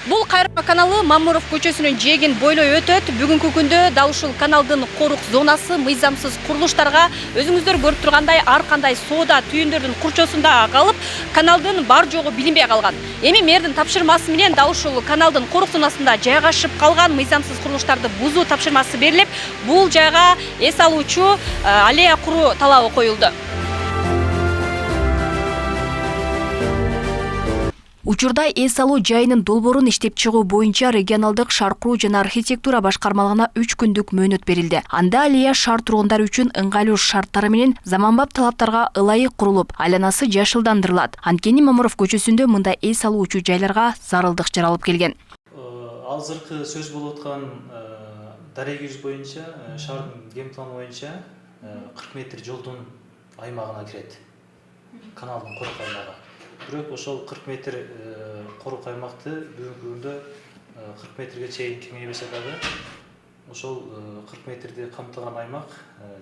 Бул Кайрма каналы Мамуров көчөсүнүн жээгин бойлой өтөт. Бүгүнкү күндө дал ушул каналдын корук зонасы мыйзамсыз курулуштарга өзүңүздөр көрүп тургандай ар кандай соода түйүндөрдүн курчосунда калып, каналдын бар жогу билинбей калган. Эми мэрдин тапшырмасы менен дал ушул каналдын корук зонасында жайгашып калган мыйзамсыз курулуштарды бузуу тапшырмасы берилип, бул жайга эс алуучу аллея куруу талабы коюлду. Учурда эс алуу жайынын долбоорун иштеп чыгуу боюнча регионалдык шаар куруу жана архитектура башкармалыгына 3 күндүк мөөнөт берилди. Анда аллея шаар тургундары үчүн ыңгайлуу шарттары менен заманбап талаптарга ылайык курулуп, айланасы жашылдандырылат. Анткени Мамуров көчөсүндө мындай эс алуучу жайларга зарылдык жаралып келген. Азыркы сөз болуп аткан дареги боюнча шаардын ген планы боюнча 40 метр жолдун аймагына кирет. Каналдын корук аймагы. Бирок ошол 40 метр корук аймакты бүгүнкү күндө 40 метрге чейин кеңейбесе дагы ошол 40 метрди камтыган аймак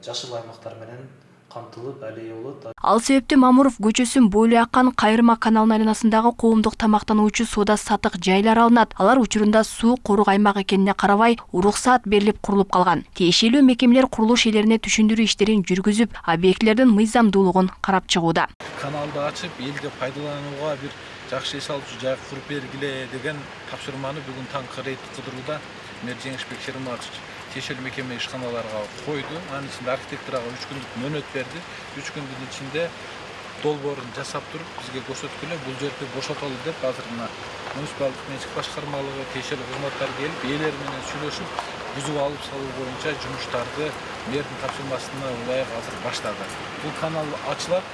жашыл аймактар менен камтылып аллея болот. Ал себептен Мамуров көчөсүн бойлой аккан Кайрма каналынын айланасындагы коомдук тамактануучу соода сатык жайлар алынат. Алар учурунда суу корук аймак экенине карабай уруксаат берилип курулуп калган. Тиешелүү мекемелер курулуш ээлерине түшүндүрүү иштерин жүргүзүп, объектилердин мыйзамдуулугун карап чыгууда. Каналды ачып, элге пайдаланууга бир жакшы эс алуучу жай куруп бергиле деген тапшырманы бүгүн таңкы рейд кыдырууда мэр Жеңишбек Шериматович тиешелүү мекеме ишканаларга койду. Анын ичинде архитектурага 3 күндүк мөөнөт берди. 3 күндүн ичинде долбоорун жасап туруп бизге көрсөткүлө бул жерди бошотолу деп азыр мына муниципалдык менчик башкармалыгы тиешелүү кызматтар келип, ээлери менен сүйлөшүп, бузуп алып салуу боюнча жумуштарды мэрдин тапшырмасына ылайык азыр баштады. Бул канал ачылат,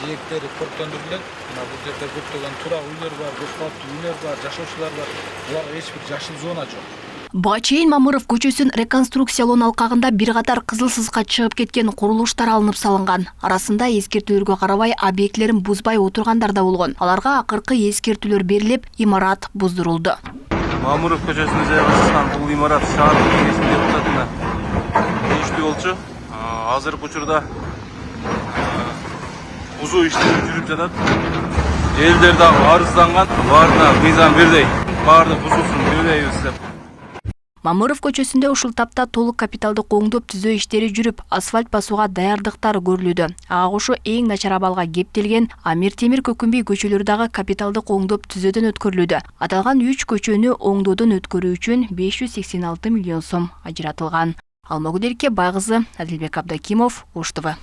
жээктери көрктөндүрүлөт. Мына бул жерде көптөгөн турак үйлөр бар, көп кабаттуу үйлөр бар, жашоочулар бар. Буларга эч бир жашыл зона жок. Буга чейин Мамуров көчөсүн реконструкциялоо алкагында бир катар кызыл сызга чыгып кеткен курулуштар алынып салынган. Арасында эскертүүлөргө карабай объектилерин бузбай отургандар да болгон. Аларга акыркы эскертүүлөр берилип, имарат буздурулду. Мамуров көчөсүндө жайгашкан бул имарат шаардык кеңештин депутатына тийиштүү болчу. Азыркы учурда бузуу иштери жүрүп жатат. Элдер дагы арызданган, баарына мыйзам бирдей. Баарды бузуусун билбейбиз деп. Мамуров көчөсүндө ушул тапта толук капиталдык оңдоп түзөө иштери жүрүп, асфальт басууга даярдыктар көрүлүүдө. Ага кошо эң начар абалга кептелген Амир Темир Көкүмбей көчөлөрү дагы капиталдык оңдоп түзөөдөн өткөрүлүүдө. Аталган 3 көчөнү оңдоодон өткөрүү үчүн 586 миллион сом ажыратылган. Алмагүл Байкызы, Адилбек Абдакимов, Ош ТВ.